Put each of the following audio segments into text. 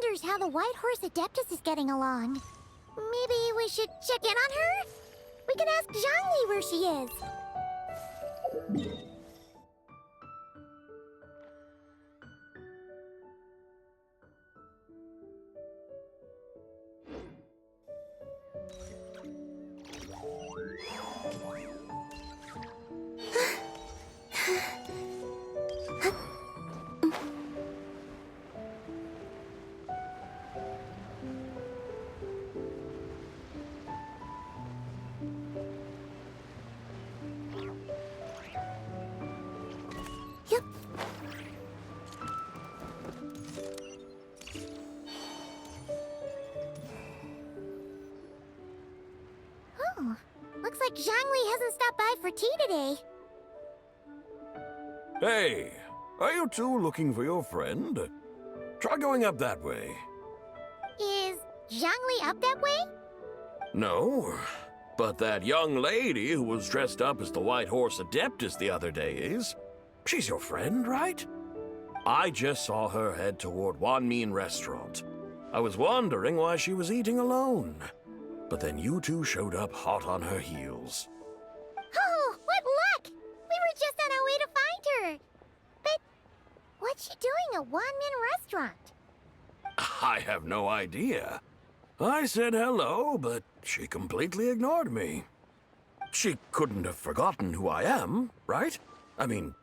Wonders how the White Horse Adeptus is getting along. Maybe we should check in on her? We can ask Zhangli where she is. Looks like Zhangli hasn't stopped by for tea today. Hey, are you two looking for your friend? Try going up that way. Is Zhangli up that way? No, but that young lady who was dressed up as the White Horse Adeptus the other day is. She's your friend, right? I just saw her head toward Wanmin Restaurant. I was wondering why she was eating alone. But then you two showed up hot on her heels. Oh, what luck! We were just on our way to find her. But what's she doing at Wanmin Restaurant? I have no idea. I said hello, but she completely ignored me. She couldn't have forgotten who I am, right? I mean,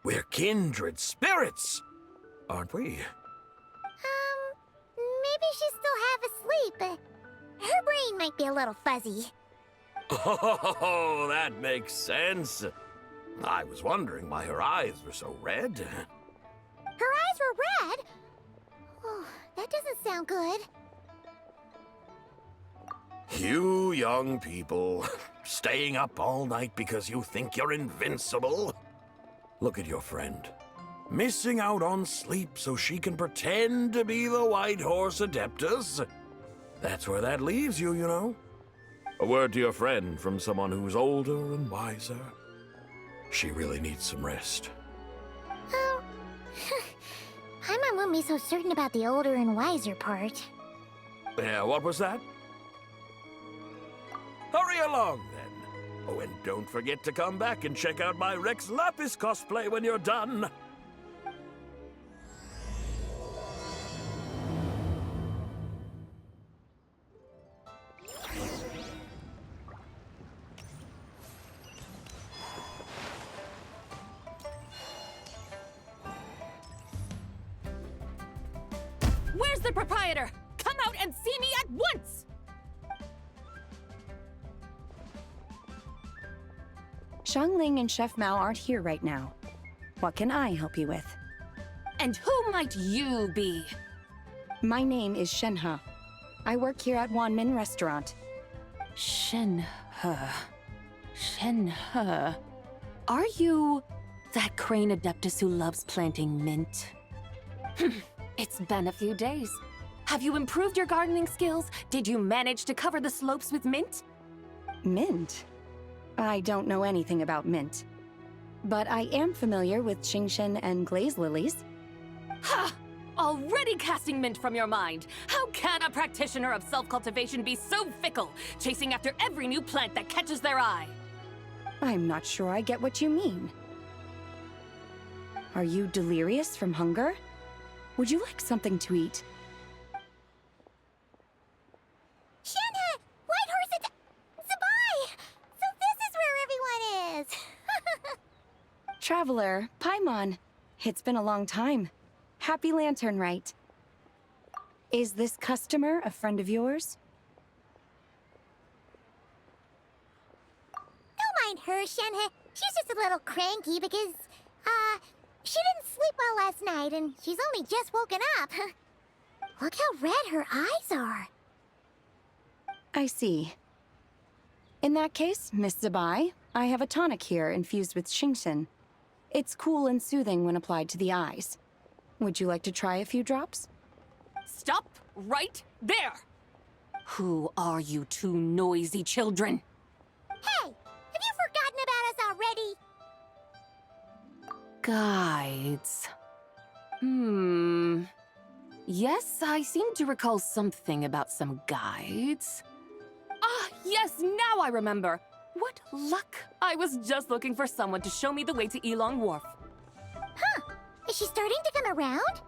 we're kindred spirits, aren't we? Maybe she's still half asleep. Her brain might be a little fuzzy. Oh, that makes sense. I was wondering why her eyes were so red. Her eyes were red? Oh, that doesn't sound good. You young people, staying up all night because you think you're invincible. Look at your friend. Missing out on sleep so she can pretend to be the White Horse Adeptus. That's where that leaves you, you know. A word to your friend from someone who's older and wiser. She really needs some rest. Oh, Paimon wouldn't be so certain about the older and wiser part. Yeah, what was that? Hurry along, then. Oh, and don't forget to come back and check out my Rex Lapis cosplay when you're done. Where's the proprietor? Come out and see me at once! Xiangling and Chef Mao aren't here right now. What can I help you with? And who might you be? My name is Shenhe. I work here at Wanmin Restaurant. Shenhe. Shenhe. Are you that crane adeptus who loves planting mint? It's been a few days. Have you improved your gardening skills? Did you manage to cover the slopes with mint? Mint? I don't know anything about mint. But I am familiar with Qingshen and glaze lilies. Ha! Already casting mint from your mind. How can a practitioner of self-cultivation be so fickle, chasing after every new plant that catches their eye? I'm not sure I get what you mean. Are you delirious from hunger? Would you like something to eat? Shenhe! White Horse Zabai! So this is where everyone is! Traveler, Paimon. It's been a long time. Happy Lantern Rite. Is this customer a friend of yours? Don't mind her, Shenhe. She's just a little cranky because, She didn't sleep well last night, and she's only just woken up. Look how red her eyes are. I see. In that case, Miss Zabai, I have a tonic here infused with Xingxin. It's cool and soothing when applied to the eyes. Would you like to try a few drops? Stop right there! Who are you two noisy children? Hey, have you forgotten about us already? Guides. Yes, I seem to recall something about some guides. Ah, yes, now I remember. What luck! I was just looking for someone to show me the way to Elong Wharf. Huh. Is she starting to come around?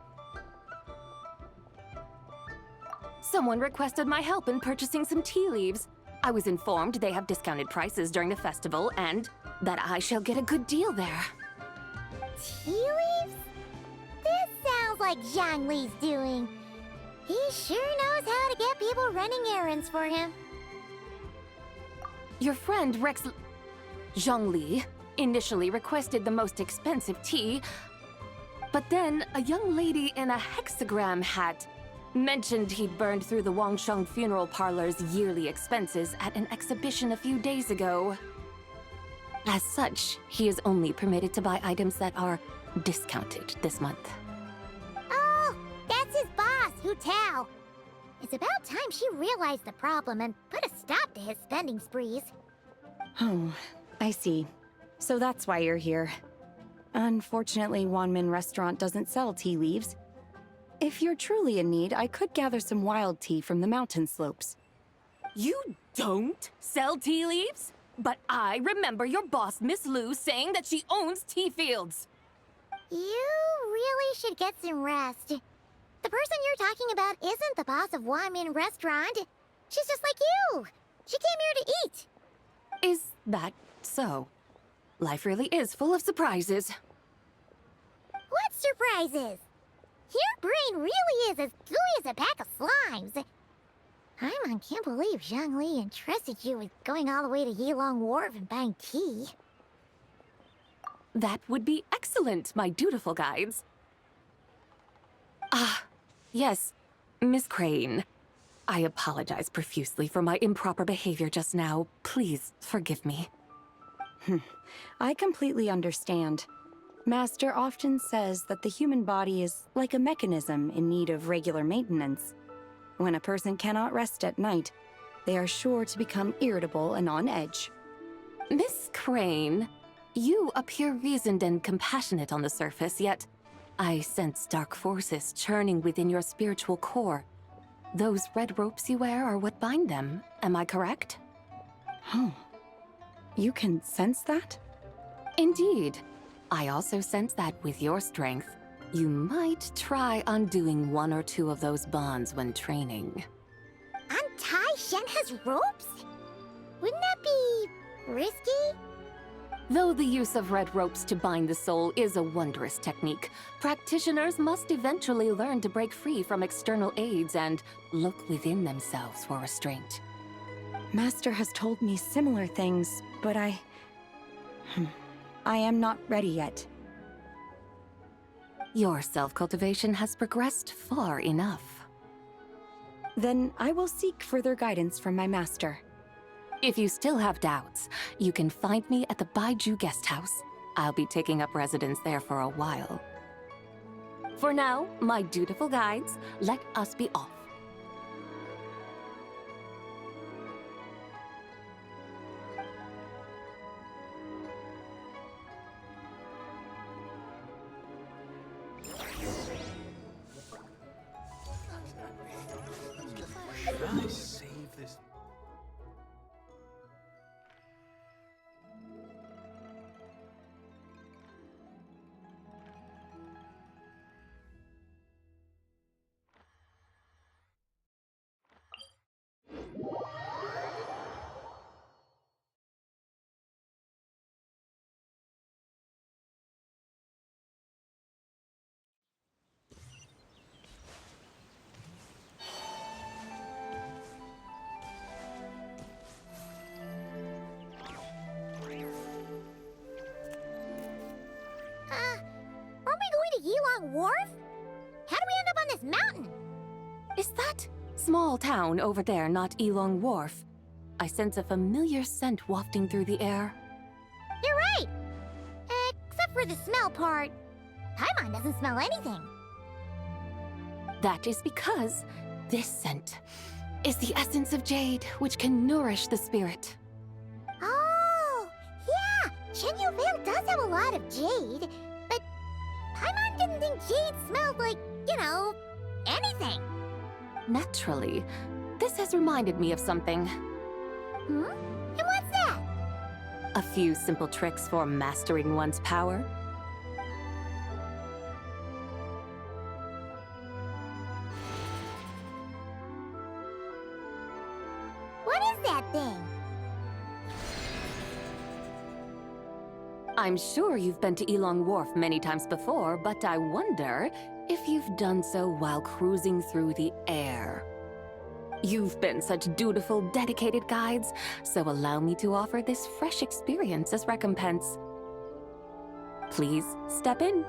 Someone requested my help in purchasing some tea leaves. I was informed they have discounted prices during the festival and that I shall get a good deal there. Tea leaves? This sounds like Zhongli's doing. He sure knows how to get people running errands for him. Your friend Zhongli initially requested the most expensive tea, but then a young lady in a hexagram hat mentioned he'd burned through the Wangsheng Funeral Parlor's yearly expenses at an exhibition a few days ago. As such, he is only permitted to buy items that are discounted this month. Oh, that's his boss, Hu Tao. It's about time she realized the problem and put a stop to his spending sprees. Oh, I see. So that's why you're here. Unfortunately, Wanmin Restaurant doesn't sell tea leaves. If you're truly in need, I could gather some wild tea from the mountain slopes. You don't sell tea leaves? But I remember your boss, Miss Lu, saying that she owns tea fields. You really should get some rest. The person you're talking about isn't the boss of Wanmin Restaurant. She's just like you. She came here to eat. Is that so? Life really is full of surprises. What surprises? Your brain really is as gooey as a pack of slimes. I can't believe Zhongli entrusted you with going all the way to Yilong Wharf and buying tea. That would be excellent, my dutiful guides. Ah, yes, Miss Crane. I apologize profusely for my improper behavior just now. Please forgive me. I completely understand. Master often says that the human body is like a mechanism in need of regular maintenance. When a person cannot rest at night, they are sure to become irritable and on edge. Miss Crane, you appear reasoned and compassionate on the surface, yet I sense dark forces churning within your spiritual core. Those red ropes you wear are what bind them, am I correct? Oh, you can sense that? Indeed. I also sense that with your strength, you might try undoing one or two of those bonds when training. Untie Shen has ropes? Wouldn't that be risky? Though the use of red ropes to bind the soul is a wondrous technique, practitioners must eventually learn to break free from external aids and look within themselves for restraint. Master has told me similar things, but I am not ready yet. Your self-cultivation has progressed far enough. Then I will seek further guidance from my master. If you still have doubts, you can find me at the Baiju Guest House. I'll be taking up residence there for a while. For now, my dutiful guides, let us be off. Save this. Wharf? How do we end up on this mountain? Is that small town over there not Elong Wharf? I sense a familiar scent wafting through the air. You're right! Except for the smell part. Paimon doesn't smell anything. That is because this scent is the essence of jade, which can nourish the spirit. Oh, yeah! Shenyu Vale does have a lot of jade, but Paimon didn't think jade smelled like, anything. Naturally, this has reminded me of something. Hmm? And what's that? A few simple tricks for mastering one's power. What is that thing? I'm sure you've been to Elong Wharf many times before, but I wonder if you've done so while cruising through the air. You've been such dutiful, dedicated guides, so allow me to offer this fresh experience as recompense. Please step in.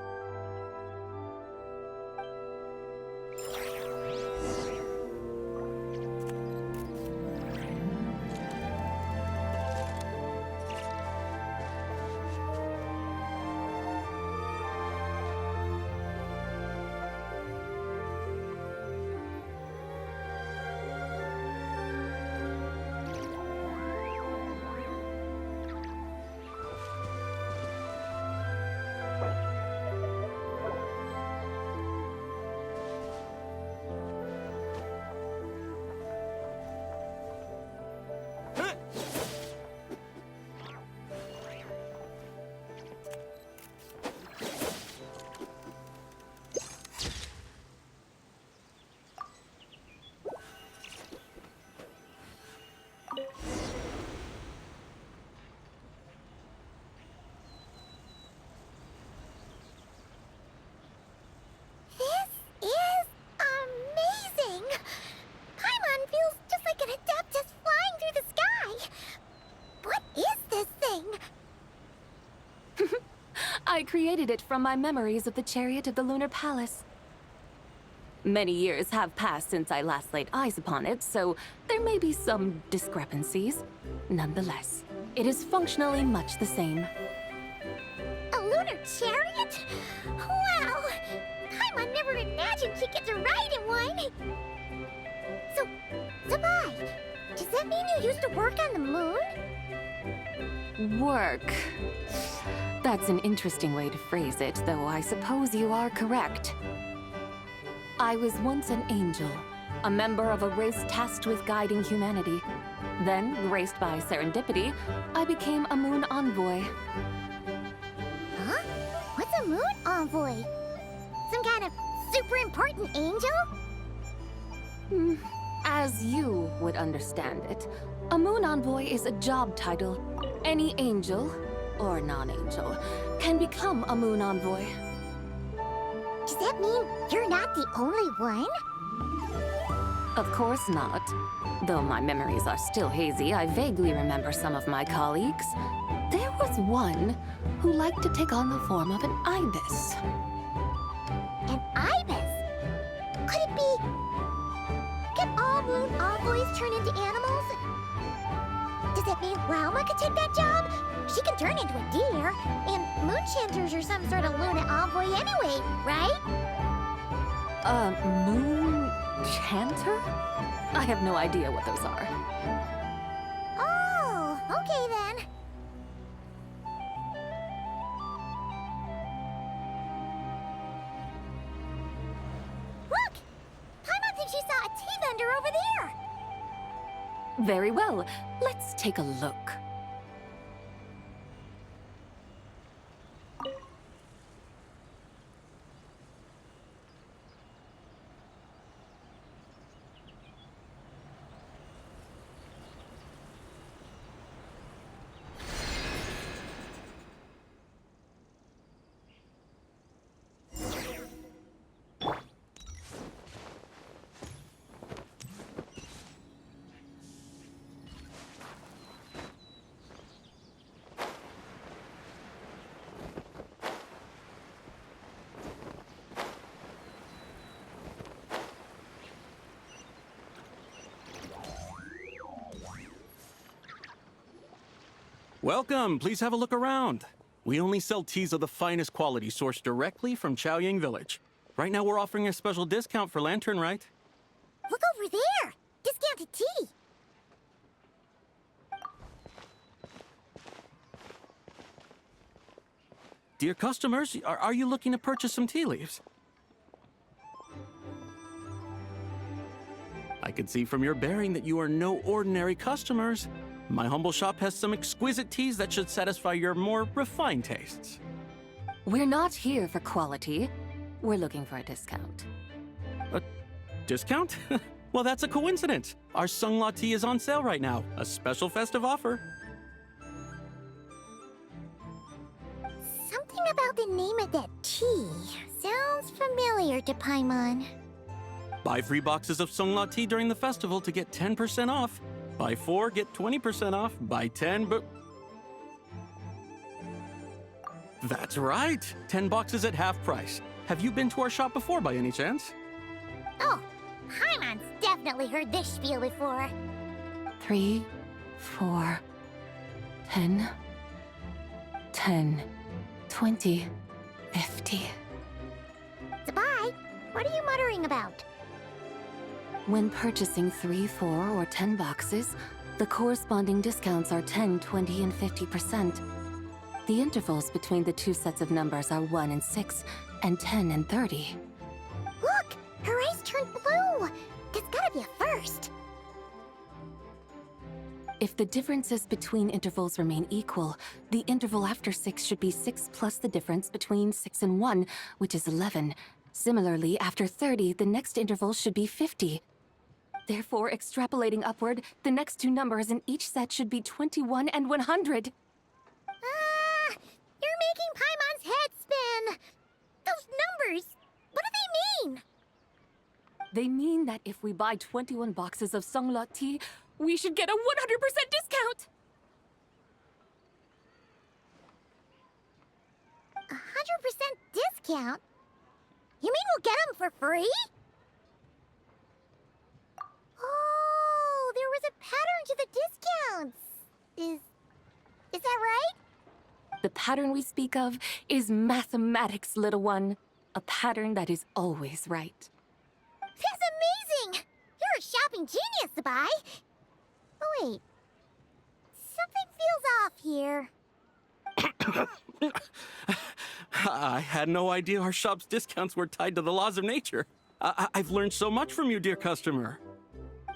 This is amazing! Paimon feels just like an Adeptus flying through the sky! What is this thing? I created it from my memories of the chariot of the Lunar Palace. Many years have passed since I last laid eyes upon it, so there may be some discrepancies. Nonetheless, it is functionally much the same. A lunar chariot? Wow! Paimon never imagined she'd get to ride in one! So, Sabai, does that mean you used to work on the moon? Work. That's an interesting way to phrase it, though I suppose you are correct. I was once an angel, a member of a race tasked with guiding humanity. Then, graced by serendipity, I became a moon envoy. Huh? What's a moon envoy? Some kind of super important angel? As you would understand it, a moon envoy is a job title. Any angel, or non-angel, can become a moon envoy. Does that mean you're not the only one? Of course not. Though my memories are still hazy, I vaguely remember some of my colleagues. There was one who liked to take on the form of an ibis. An ibis? Could it be... Can all moon envoys turn into animals? Does that mean Lauma could take that job? She can turn into a deer, and moon chanters are some sort of Luna envoy anyway, right? Moon chanter? I have no idea what those are. Oh, okay then. Look! Paimon thinks she saw a tea vendor over there! Very well, let's take a look. Welcome. Please have a look around. We only sell teas of the finest quality sourced directly from Chaoyang Village. Right now we're offering a special discount for Lantern Rite. Look over there! Discounted tea! Dear customers, are you looking to purchase some tea leaves? I can see from your bearing that you are no ordinary customers. My humble shop has some exquisite teas that should satisfy your more refined tastes. We're not here for quality. We're looking for a discount. A discount? Well, that's a coincidence. Our Sungla tea is on sale right now. A special festive offer. Something about the name of that tea sounds familiar to Paimon. Buy 3 boxes of Sungla tea during the festival to get 10% off. Buy 4, get 20% off. Buy 10, but... That's right! 10 boxes at half price. Have you been to our shop before by any chance? Oh, Paimon's definitely heard this spiel before. 3, 4, 10, 10, 20, 50. Zabai, what are you muttering about? When purchasing 3, 4, or 10 boxes, the corresponding discounts are 10, 20, and 50%. The intervals between the two sets of numbers are 1 and 6, and 10 and 30. Look! Her eyes turned blue! That's gotta be a first! If the differences between intervals remain equal, the interval after 6 should be 6 plus the difference between 6 and 1, which is 11. Similarly, after 30, the next interval should be 50. Therefore, extrapolating upward, the next two numbers in each set should be 21 and 100. You're making Paimon's head spin! Those numbers, what do they mean? They mean that if we buy 21 boxes of Sungla tea, we should get a 100% discount! 100% discount? You mean we'll get them for free? Oh, there was a pattern to the discounts. Is that right? The pattern we speak of is mathematics, little one. A pattern that is always right. That's amazing! You're a shopping genius, Zabai. Oh, wait. Something feels off here. I had no idea our shop's discounts were tied to the laws of nature. I've learned so much from you, dear customer.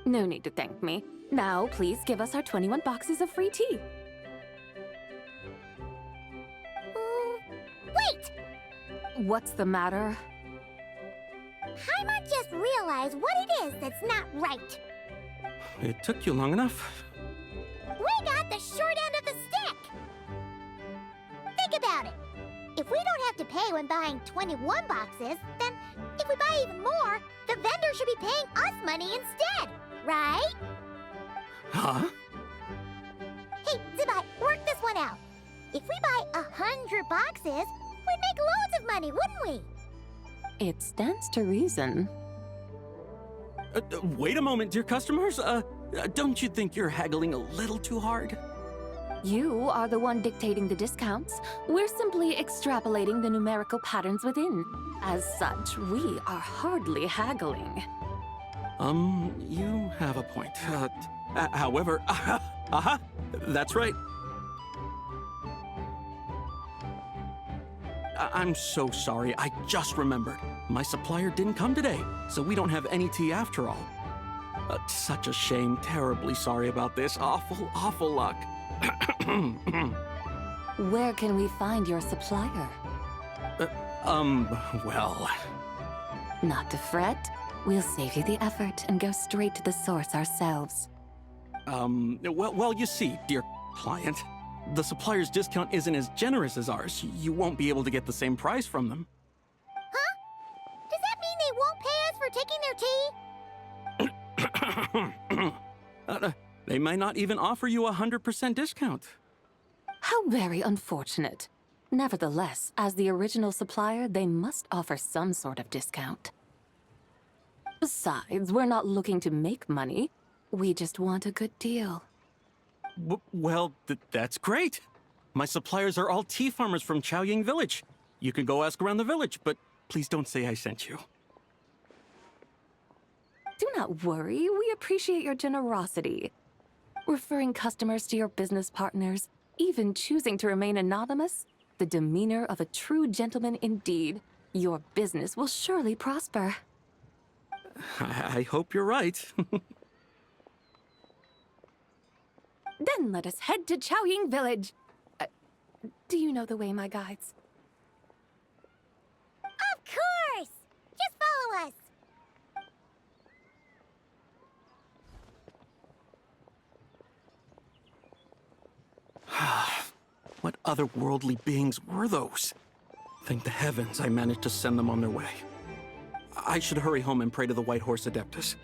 No need to thank me. Now, please give us our 21 boxes of free tea. Wait! What's the matter? Paimon just realized what it is that's not right. It took you long enough. We got the short end of the stick! Think about it. If we don't have to pay when buying 21 boxes, then if we buy even more, the vendor should be paying us money instead, right? Huh? Hey, Zabai, work this one out. If we buy 100 boxes, we'd make loads of money, wouldn't we? It stands to reason. Wait a moment, dear customers. Don't you think you're haggling a little too hard? You are the one dictating the discounts. We're simply extrapolating the numerical patterns within. As such, we are hardly haggling. You have a point. However, that's right. I'm so sorry. I just remembered. My supplier didn't come today, so we don't have any tea after all. Such a shame. Terribly sorry about this. Awful luck. Where can we find your supplier? Well... Not to fret. We'll save you the effort and go straight to the source ourselves. Well, you see, dear client, the supplier's discount isn't as generous as ours. You won't be able to get the same price from them. Huh? Does that mean they won't pay us for taking their tea? They might not even offer you 100% discount. How very unfortunate. Nevertheless, as the original supplier, they must offer some sort of discount. Besides, we're not looking to make money. We just want a good deal. Well, that's great. My suppliers are all tea farmers from Chaoying Village. You can go ask around the village, but please don't say I sent you. Do not worry, we appreciate your generosity. Referring customers to your business partners, even choosing to remain anonymous, the demeanor of a true gentleman indeed. Your business will surely prosper. I hope you're right. Then let us head to Chaoying Village. Do you know the way, my guides? Of course! Just follow us! What otherworldly beings were those? Thank the heavens I managed to send them on their way. I should hurry home and pray to the White Horse Adeptus.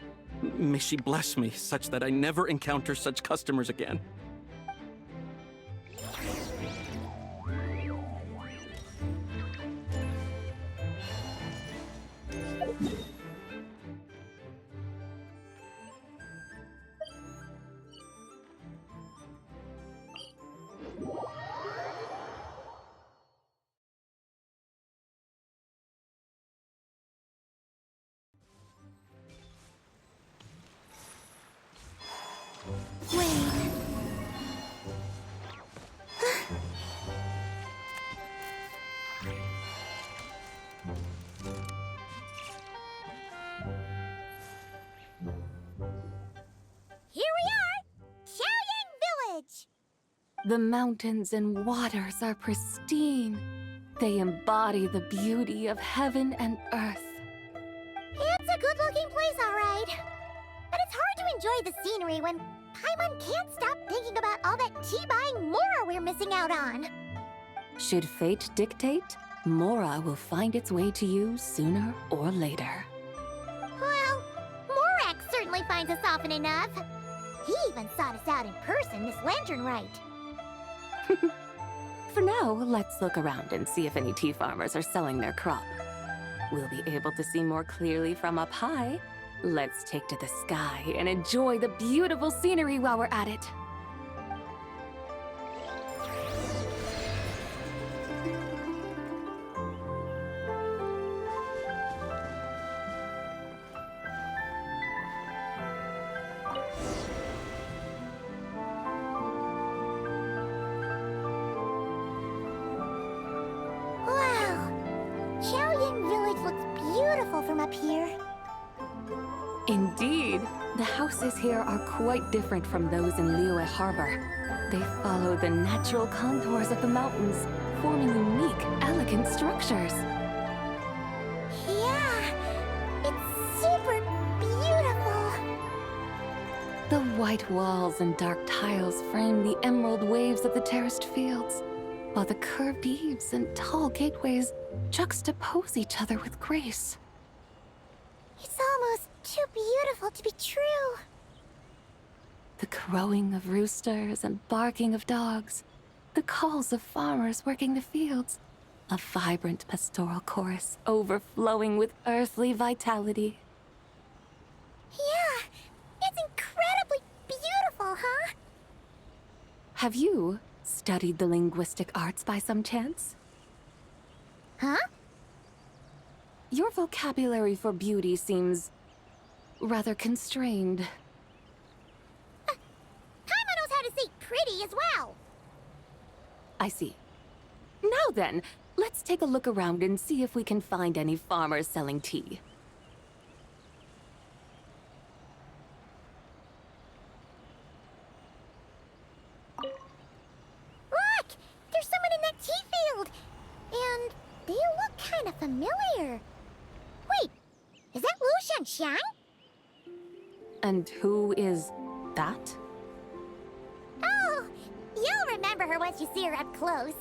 May she bless me such that I never encounter such customers again. Wait. Here we are! Chaoying Village! The mountains and waters are pristine. They embody the beauty of heaven and earth. It's a good-looking place, all right. But it's hard to enjoy the scenery when Paimon can't stop thinking about all that tea-buying Mora we're missing out on. Should fate dictate, Mora will find its way to you sooner or later. Well, Morak certainly finds us often enough. He even sought us out in person this lantern rite. For now, let's look around and see if any tea farmers are selling their crop. We'll be able to see more clearly from up high. Let's take to the sky and enjoy the beautiful scenery while we're at it. Wow, Chaoying Village looks beautiful from up here. Indeed, the houses here are quite different from those in Liyue Harbor. They follow the natural contours of the mountains, forming unique, elegant structures. Yeah, it's super beautiful. The white walls and dark tiles frame the emerald waves of the terraced fields, while the curved eaves and tall gateways juxtapose each other with grace. It's almost too beautiful to be true. The crowing of roosters and barking of dogs, the calls of farmers working the fields, a vibrant pastoral chorus overflowing with earthly vitality. Yeah, it's incredibly beautiful, huh? Have you studied the linguistic arts by some chance? Huh? Your vocabulary for beauty seems rather constrained. Paimon knows how to say pretty as well. I see. Now then, let's take a look around and see if we can find any farmers selling tea. Look! There's someone in that tea field! And they look kind of familiar. Wait, is that Lu Xiangxiang? And who is that? Oh, you'll remember her once you see her up close.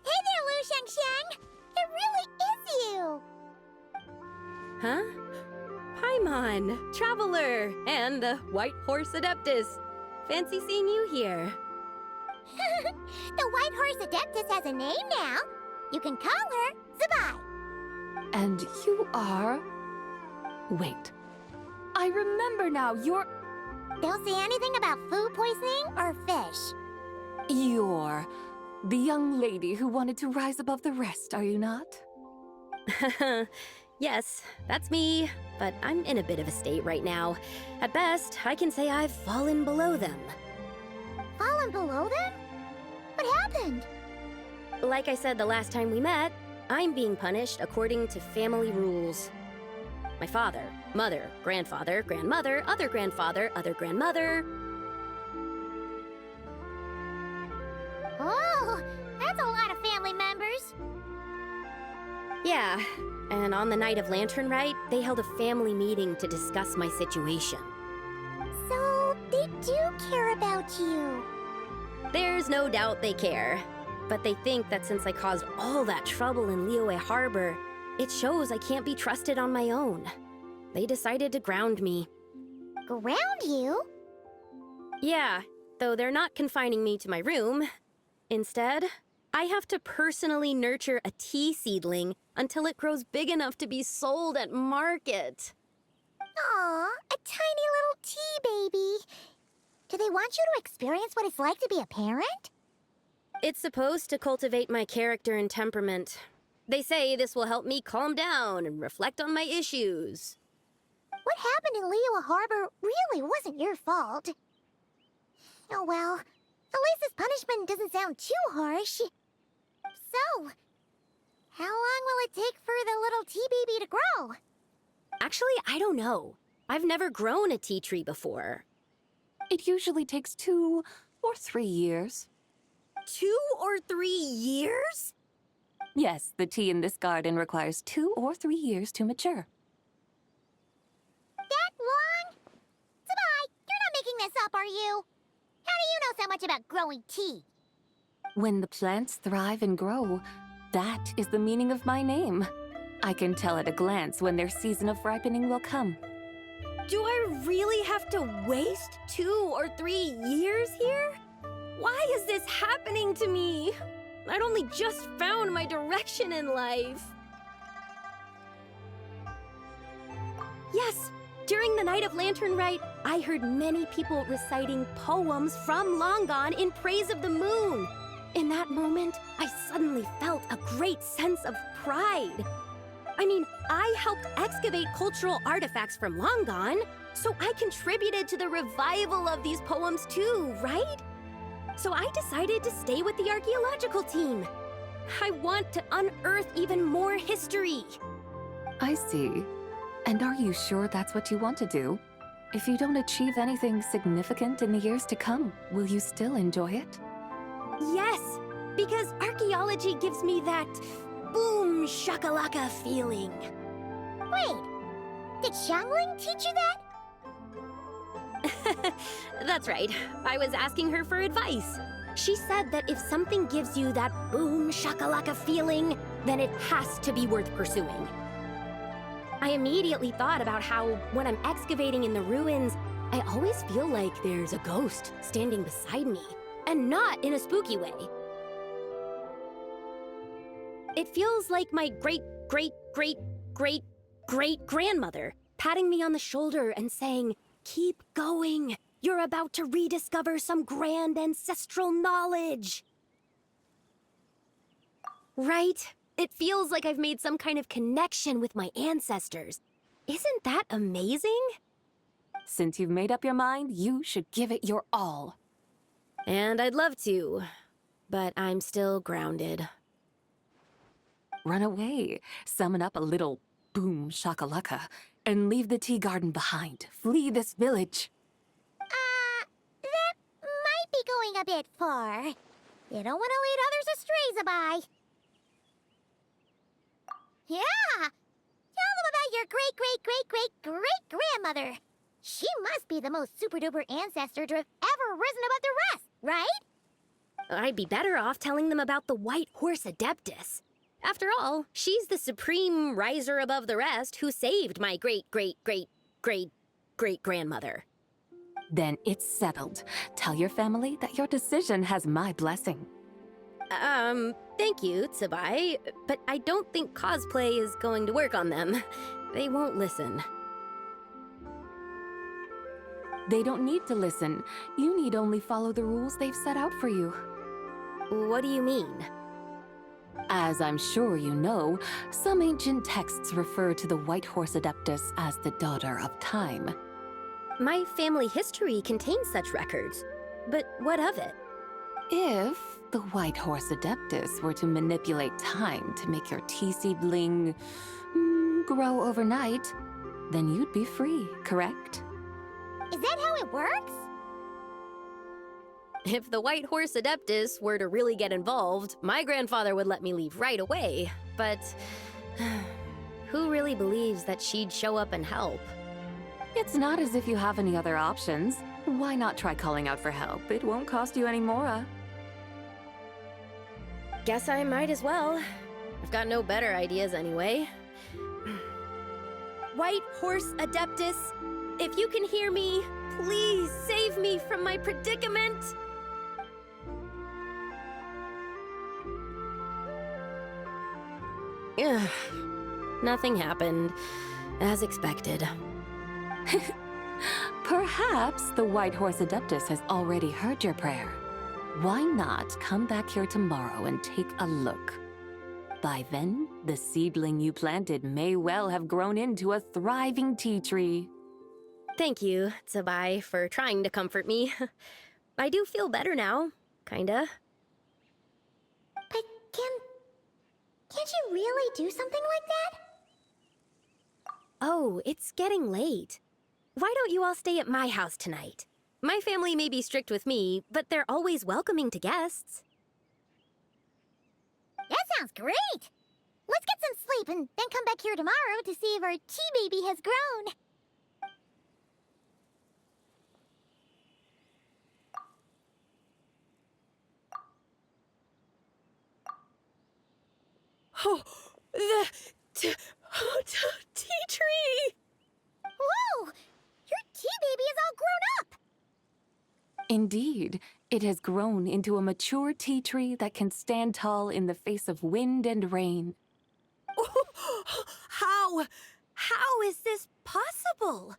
Hey there, Lu Xiangxiang! It really is you! Huh? Paimon, Traveler, and the White Horse Adeptus. Fancy seeing you here. The White Horse Adeptus has a name now. You can call her Zabai. And you are... Wait. I remember now, you're... Don't say anything about food poisoning or fish. You're the young lady who wanted to rise above the rest, are you not? Yes, that's me, but I'm in a bit of a state right now. At best, I can say I've fallen below them. Fallen below them? What happened? Like I said the last time we met, I'm being punished according to family rules. My father, mother, grandfather, grandmother, other grandfather, other grandmother. Oh, that's a lot of family members. Yeah, and on the night of Lantern Rite, they held a family meeting to discuss my situation. So, they do care about you. There's no doubt they care. But they think that since I caused all that trouble in Liyue Harbor, it shows I can't be trusted on my own. They decided to ground me. Ground you? Yeah, though they're not confining me to my room. Instead, I have to personally nurture a tea seedling until it grows big enough to be sold at market. Aw, a tiny little tea baby. Do they want you to experience what it's like to be a parent? It's supposed to cultivate my character and temperament. They say this will help me calm down and reflect on my issues. What happened in Liyue Harbor really wasn't your fault. Oh well, at least this punishment doesn't sound too harsh. So, how long will it take for the little tea baby to grow? Actually, I don't know. I've never grown a tea tree before. It usually takes 2 or 3 years. 2 or 3 years? Yes, the tea in this garden requires 2 or 3 years to mature. That long? Zabai, you're not making this up, are you? How do you know so much about growing tea? When the plants thrive and grow, that is the meaning of my name. I can tell at a glance when their season of ripening will come. Do I really have to waste 2 or 3 years here? Why is this happening to me? I'd only just found my direction in life. Yes, during the night of Lantern Rite, I heard many people reciting poems from long gone in praise of the moon. In that moment, I suddenly felt a great sense of pride. I mean, I helped excavate cultural artifacts from long gone, so I contributed to the revival of these poems too, right? So I decided to stay with the archaeological team. I want to unearth even more history. I see. And are you sure that's what you want to do? If you don't achieve anything significant in the years to come, will you still enjoy it? Yes, because archaeology gives me that boom shakalaka feeling. Wait, did Xiangling teach you that? That's right. I was asking her for advice. She said that if something gives you that boom shakalaka feeling, then it has to be worth pursuing. I immediately thought about how, when I'm excavating in the ruins, I always feel like there's a ghost standing beside me, and not in a spooky way. It feels like my great-great-great-great-great-grandmother patting me on the shoulder and saying, "Keep going. You're about to rediscover some grand ancestral knowledge." Right? It feels like I've made some kind of connection with my ancestors. Isn't that amazing? Since you've made up your mind, you should give it your all. And I'd love to, but I'm still grounded. Run away, summon up a little boom shakalaka, and leave the tea garden behind. Flee this village. That might be going a bit far. You don't want to lead others astray, Zabai. Yeah! Tell them about your great-great-great-great-great-grandmother. She must be the most super-duper ancestor to have ever risen above the rest, right? I'd be better off telling them about the White Horse Adeptus. After all, she's the supreme riser above the rest who saved my great-great-great-great-great-grandmother. Then it's settled. Tell your family that your decision has my blessing. Thank you, Tsubai, but I don't think cosplay is going to work on them. They won't listen. They don't need to listen. You need only follow the rules they've set out for you. What do you mean? As I'm sure you know, some ancient texts refer to the White Horse Adeptus as the Daughter of Time. My family history contains such records, but what of it? If the White Horse Adeptus were to manipulate time to make your tea seedling grow overnight, then you'd be free, correct? Is that how it works? If the White Horse Adeptus were to really get involved, my grandfather would let me leave right away. But who really believes that she'd show up and help? It's not as if you have any other options. Why not try calling out for help? It won't cost you any more. Guess I might as well. I've got no better ideas anyway. White Horse Adeptus, if you can hear me, please save me from my predicament! Ugh. Nothing happened, as expected. Perhaps the White Horse Adeptus has already heard your prayer. Why not come back here tomorrow and take a look? By then, the seedling you planted may well have grown into a thriving tea tree. Thank you, Tsubai, for trying to comfort me. I do feel better now, kinda. But can't you really do something like that? Oh, it's getting late. Why don't you all stay at my house tonight? My family may be strict with me, but they're always welcoming to guests. That sounds great! Let's get some sleep and then come back here tomorrow to see if our tea baby has grown. Oh, the tea tree! Whoa! Your tea baby is all grown up! Indeed, it has grown into a mature tea tree that can stand tall in the face of wind and rain. How is this possible?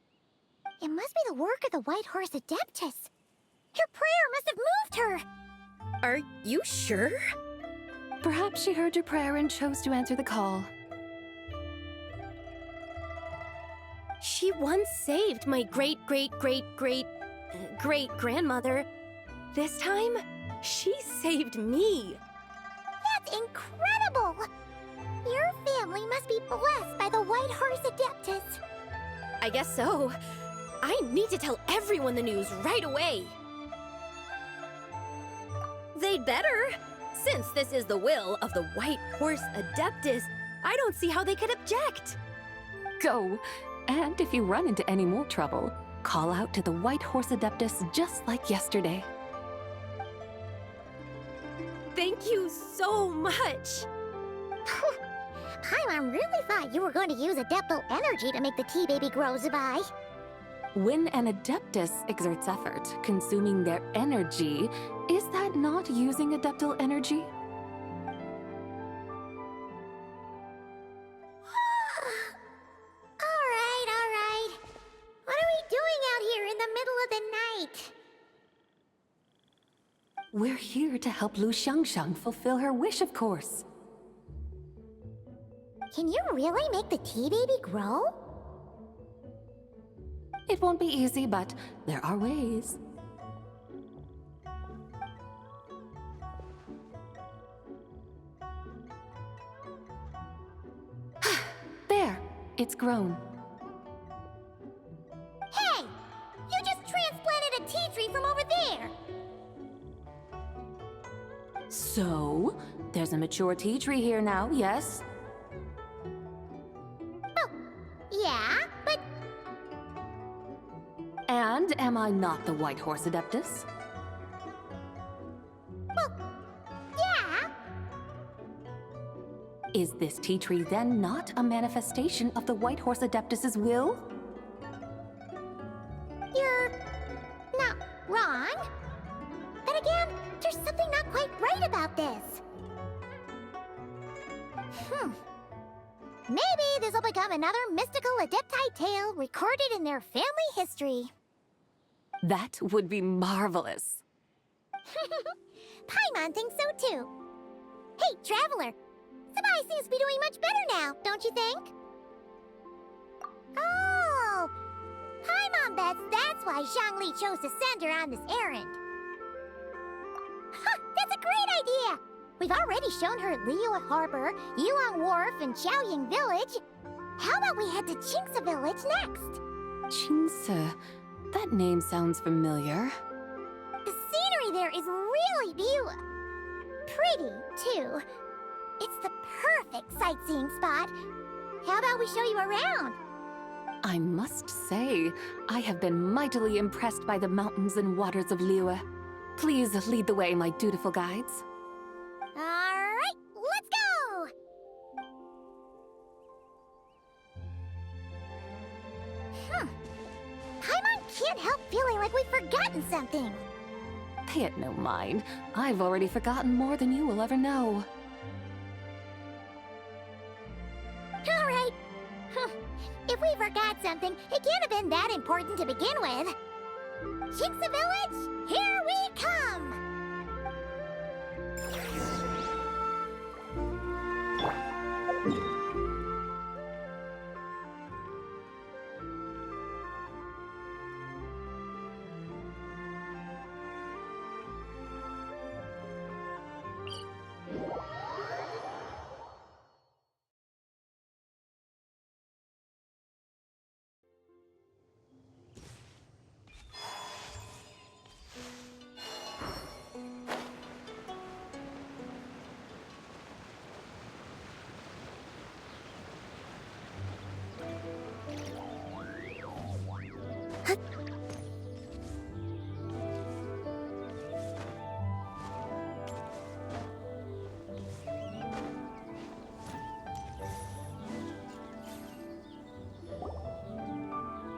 It must be the work of the White Horse Adeptus. Your prayer must have moved her! Are you sure? Perhaps she heard your prayer and chose to answer the call. She once saved my great-great-great-great-great-grandmother. This time, she saved me. That's incredible! Your family must be blessed by the White Horse Adeptus. I guess so. I need to tell everyone the news right away. They'd better. Since this is the will of the White Horse Adeptus, I don't see how they could object. Go! And if you run into any more trouble, call out to the White Horse Adeptus just like yesterday. Thank you so much! Paimon really thought you were going to use Adeptal energy to make the tea baby grow, Zubai. When an Adeptus exerts effort, consuming their energy, is that not using Adeptal energy? Alright. What are we doing out here in the middle of the night? We're here to help Lu Xiangxiang fulfill her wish, of course. Can you really make the tea baby grow? It won't be easy, but there are ways. There, it's grown. Hey! You just transplanted a tea tree from over there! So, there's a mature tea tree here now, yes? Oh, yeah, but And am I not the White Horse Adeptus? well, yeah. Is this tea tree then not a manifestation of the White Horse Adeptus's will? You're not wrong. But again, there's something not quite right about this. Maybe this will become another mystical Adepti tale recorded in their family history. That would be marvelous. Paimon thinks so too. Hey, Traveler! Sabai seems to be doing much better now, don't you think? Oh! Paimon bets that's why Zhongli chose to send her on this errand. Huh, that's a great idea! We've already shown her Liyue Harbor, Yulong Wharf, and Chaoying Village. How about we head to Qingce Village next? Qingce. That name sounds familiar. The scenery there is really pretty, too. It's the perfect sightseeing spot. How about we show you around? I must say, I have been mightily impressed by the mountains and waters of Liyue. Please lead the way, my dutiful guides. All right, let's go! Paimon can't help feeling like we've forgotten something. Pay it no mind. I've already forgotten more than you will ever know. All right. If we forgot something, it can't have been that important to begin with. Qingce Village, here we come!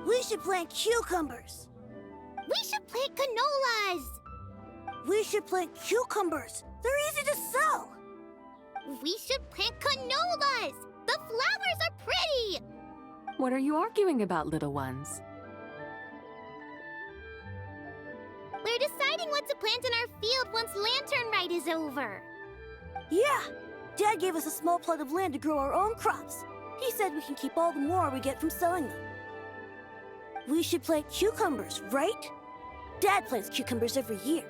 We should plant cucumbers. We should plant canolas! We should plant cucumbers. They're easy to sell. We should plant canolas! The flowers are pretty! What are you arguing about, little ones? We're deciding what to plant in our field once Lantern Rite is over. Yeah, Dad gave us a small plot of land to grow our own crops. He said we can keep all the more we get from selling them. We should plant cucumbers, right? Dad plants cucumbers every year.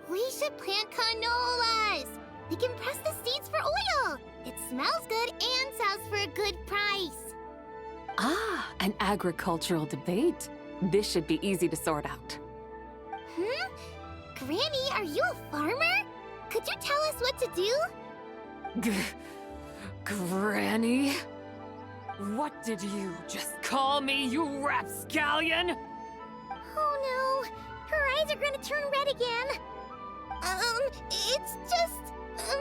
We should plant canolas! We can press the seeds for oil! It smells good and sells for a good price. Ah, an agricultural debate. This should be easy to sort out. Granny, are you a farmer? Could you tell us what to do? Granny? What did you just call me, you rapscallion? Oh no, her eyes are gonna turn red again. It's just,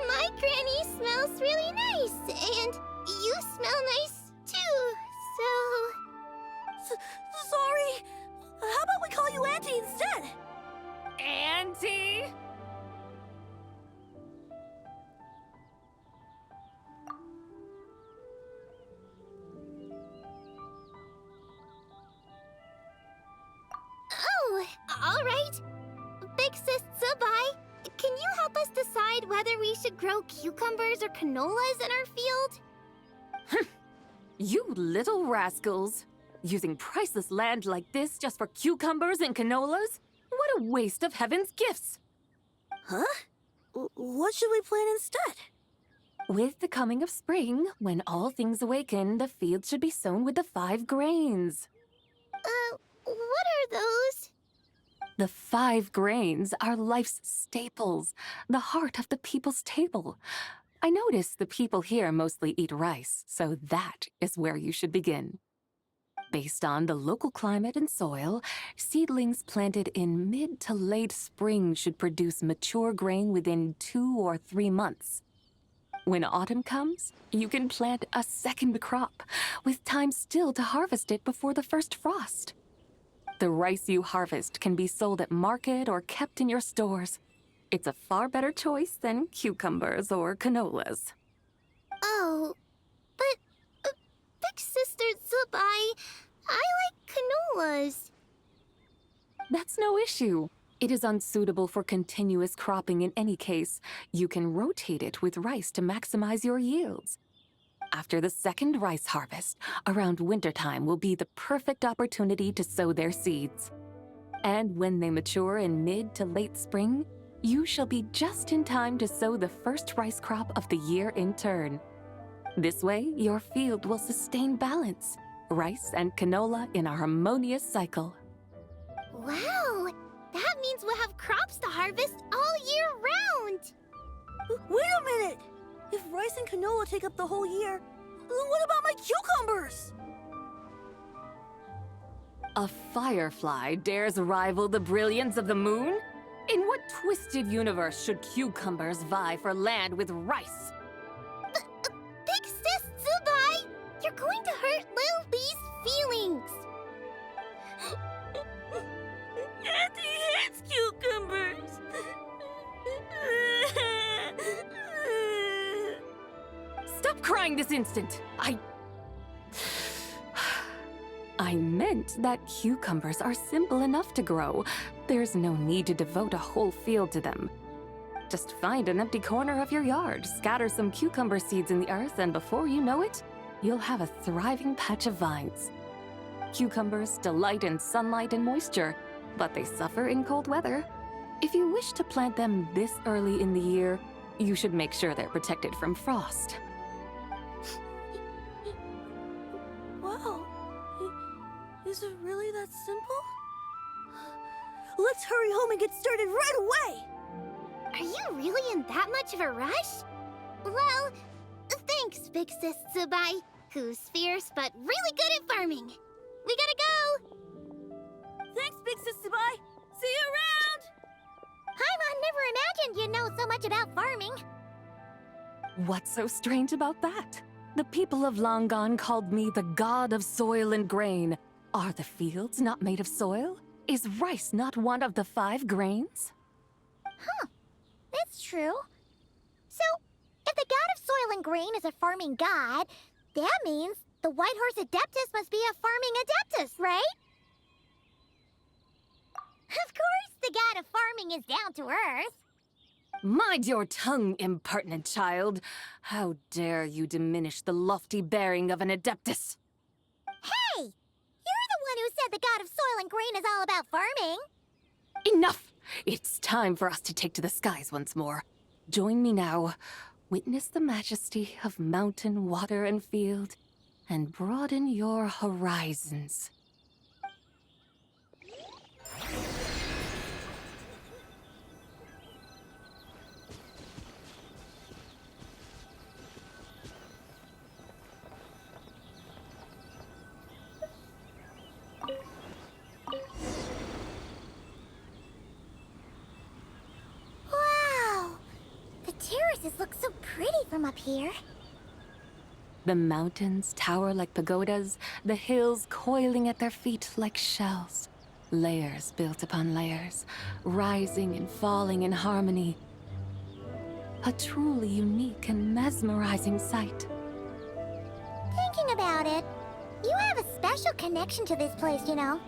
my granny smells really nice, and you smell nice too, so... Sorry. How about we call you Auntie instead? Auntie? Oh, all right. Big Sis Sabai, can you help us decide whether we should grow cucumbers or canolas in our field? You little rascals! Using priceless land like this just for cucumbers and canolas? What a waste of heaven's gifts! Huh? What should we plant instead? With the coming of spring, when all things awaken, the field should be sown with the 5 grains. What are those? The 5 grains are life's staples, the heart of the people's table. I notice the people here mostly eat rice, so that is where you should begin. Based on the local climate and soil, seedlings planted in mid to late spring should produce mature grain within 2 or 3 months. When autumn comes, you can plant a second crop, with time still to harvest it before the first frost. The rice you harvest can be sold at market or kept in your stores. It's a far better choice than cucumbers or canolas. Big Sister Zubai, I like cannolas. That's no issue. It is unsuitable for continuous cropping in any case. You can rotate it with rice to maximize your yields. After the second rice harvest, around wintertime will be the perfect opportunity to sow their seeds. And when they mature in mid to late spring, you shall be just in time to sow the first rice crop of the year in turn. This way, your field will sustain balance, rice and canola in a harmonious cycle. Wow! That means we'll have crops to harvest all year round! Wait a minute! If rice and canola take up the whole year, what about my cucumbers? A firefly dares rival the brilliance of the moon? In what twisted universe should cucumbers vie for land with rice? Big Sis Zubai! You're going to hurt Lil Bee's feelings! Auntie hates cucumbers! Stop crying this instant! I meant that cucumbers are simple enough to grow. There's no need to devote a whole field to them. Just find an empty corner of your yard, scatter some cucumber seeds in the earth, and before you know it, you'll have a thriving patch of vines. Cucumbers delight in sunlight and moisture, but they suffer in cold weather. If you wish to plant them this early in the year, you should make sure they're protected from frost. Wow. Is it really that simple? Let's hurry home and get started right away! Are you really in that much of a rush? Well, thanks, Big Sis Zubai, who's fierce but really good at farming. We gotta go! Thanks, Big Sis Zubai! See you around! Paimon never imagined you'd know so much about farming. What's so strange about that? The people of Longon called me the god of soil and grain. Are the fields not made of soil? Is rice not one of the 5 grains? Huh, that's true. So, if the god of soil and grain is a farming god, that means the White Horse Adeptus must be a farming adeptus, right? Of course the god of farming is down to earth. Mind your tongue, impertinent child. How dare you diminish the lofty bearing of an adeptus? Hey! You're the one who said the god of soil and grain is all about farming. Enough! It's time for us to take to the skies once more. Join me now. Witness the majesty of mountain, water, and field, and broaden your horizons. Wow! The terraces look so pretty from up here. The mountains tower like pagodas, the hills coiling at their feet like shells. Layers built upon layers, rising and falling in harmony. A truly unique and mesmerizing sight. Thinking about it, you have a special connection to this place, you know.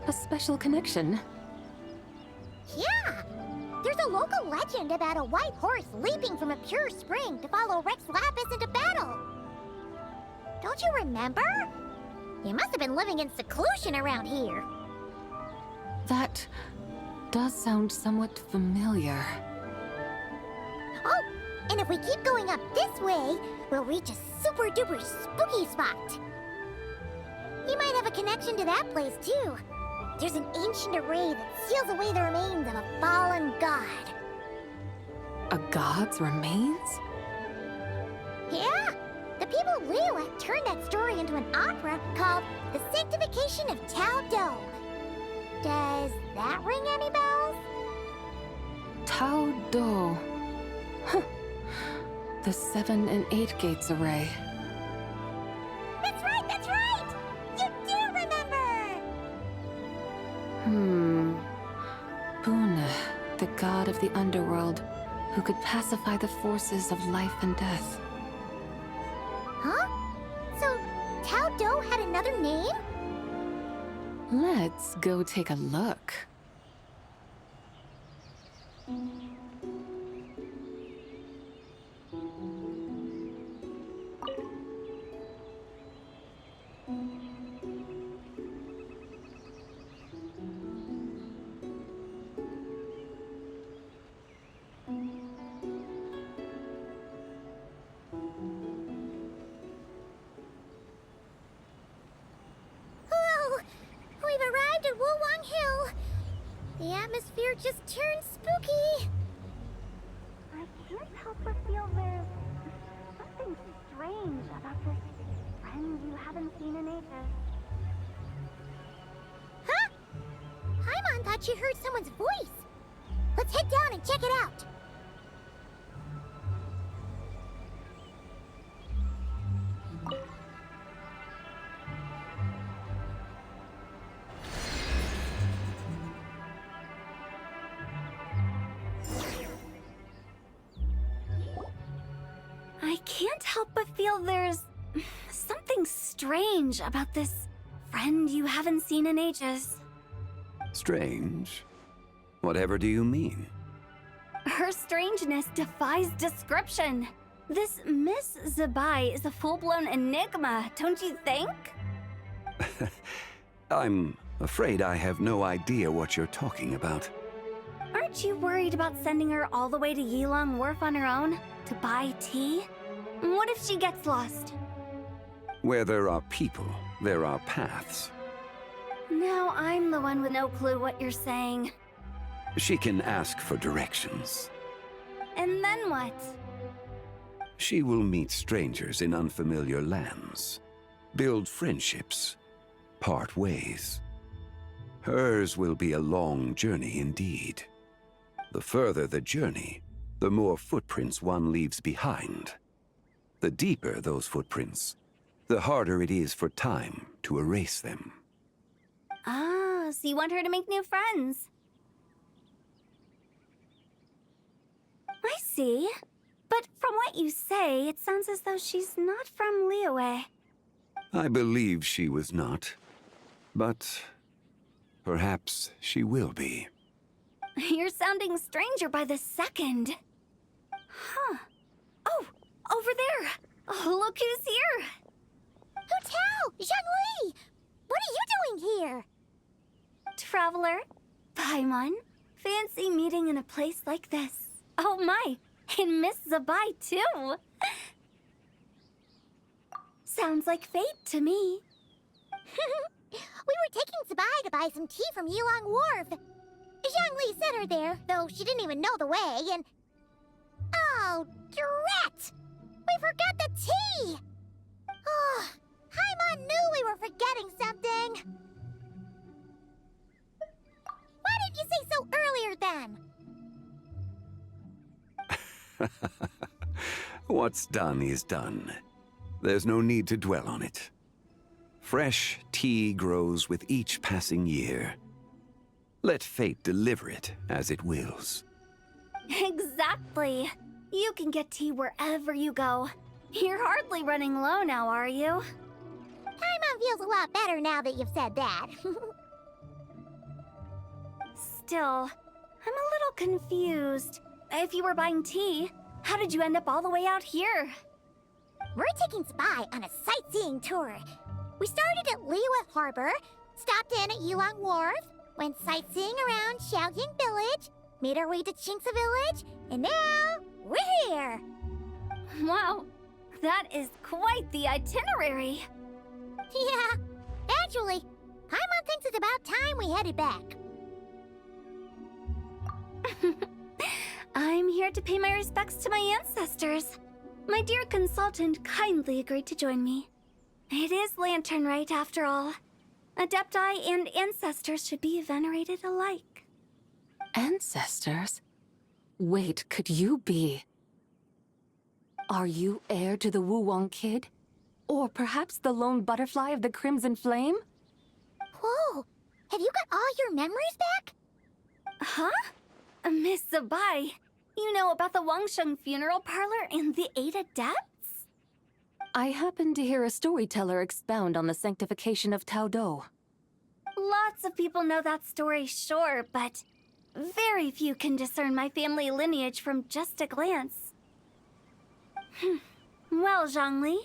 A special connection. Yeah! There's a local legend about a white horse leaping from a pure spring to follow Rex Lapis into battle. Don't you remember? You must have been living in seclusion around here. That does sound somewhat familiar. Oh, and if we keep going up this way, we'll reach a super-duper spooky spot. You might have a connection to that place, too. There's an ancient array that seals away the remains of a fallen god. A god's remains? Yeah! The people of Liyue turned that story into an opera called The Sanctification of Tao Do. Does that ring any bells? Tao Do. Huh. The 7 and 8 gates array. That's right, that's right! You do remember! Buna, the god of the underworld, who could pacify the forces of life and death. Huh? So, got another name? Let's go take a look. Hello! We've arrived at Wulwang Hill. The atmosphere just turned spooky. I can't help but feel there's something strange about this friend you haven't seen in ages. Huh? Paimon thought she heard someone's voice. Let's head down and check it out. I can't help but feel there's something strange about this friend you haven't seen in ages. Strange? Whatever do you mean? Her strangeness defies description. This Miss Zabai is a full-blown enigma, don't you think? I'm afraid I have no idea what you're talking about. Aren't you worried about sending her all the way to Yilong Wharf on her own to buy tea? What if she gets lost? Where there are people, there are paths. Now I'm the one with no clue what you're saying. She can ask for directions. And then what? She will meet strangers in unfamiliar lands, build friendships, part ways. Hers will be a long journey indeed. The further the journey, the more footprints one leaves behind. The deeper those footprints, the harder it is for time to erase them. Ah, so you want her to make new friends. I see. But from what you say, it sounds as though she's not from Liyue. I believe she was not, but perhaps she will be. You're sounding stranger by the second. Huh. Oh, over there. Oh, look who's here. Hu Tao! Zhongli! What are you doing here? Traveler, Paimon, fancy meeting in a place like this. Oh my, and Miss Zabai too. Sounds like fate to me. We were taking Zabai to buy some tea from Yilong Wharf. Zhongli sent her there, though she didn't even know the way, and... Oh, drat! We forgot the tea! Oh, Paimon knew we were forgetting something. Why didn't you say so earlier then? What's done is done. There's no need to dwell on it. Fresh tea grows with each passing year. Let fate deliver it as it wills. Exactly. You can get tea wherever you go. You're hardly running low now, are you? Paimon feels a lot better now that you've said that. Still, I'm a little confused. If you were buying tea, how did you end up all the way out here? We're taking Zabai on a sightseeing tour. We started at Liyue Harbor, stopped in at Yilong Wharf, went sightseeing around Xiaoying Village, made our way to Qingce Village, and now we're here. Wow, that is quite the itinerary. Yeah, actually, Paimon thinks it's about time we headed back. I'm here to pay my respects to my ancestors. My dear consultant kindly agreed to join me. It is Lantern Rite, after all. Adepti and ancestors should be venerated alike. Ancestors? Wait, could you be? Are you heir to the Wulwang Kid? Or perhaps the lone butterfly of the Crimson Flame? Whoa, have you got all your memories back? Huh? Miss Zabai, you know about the Wangsheng funeral parlor and the 8 adepts? I happened to hear a storyteller expound on the sanctification of Tao Do. Lots of people know that story, sure, but very few can discern my family lineage from just a glance. Well, Zhongli,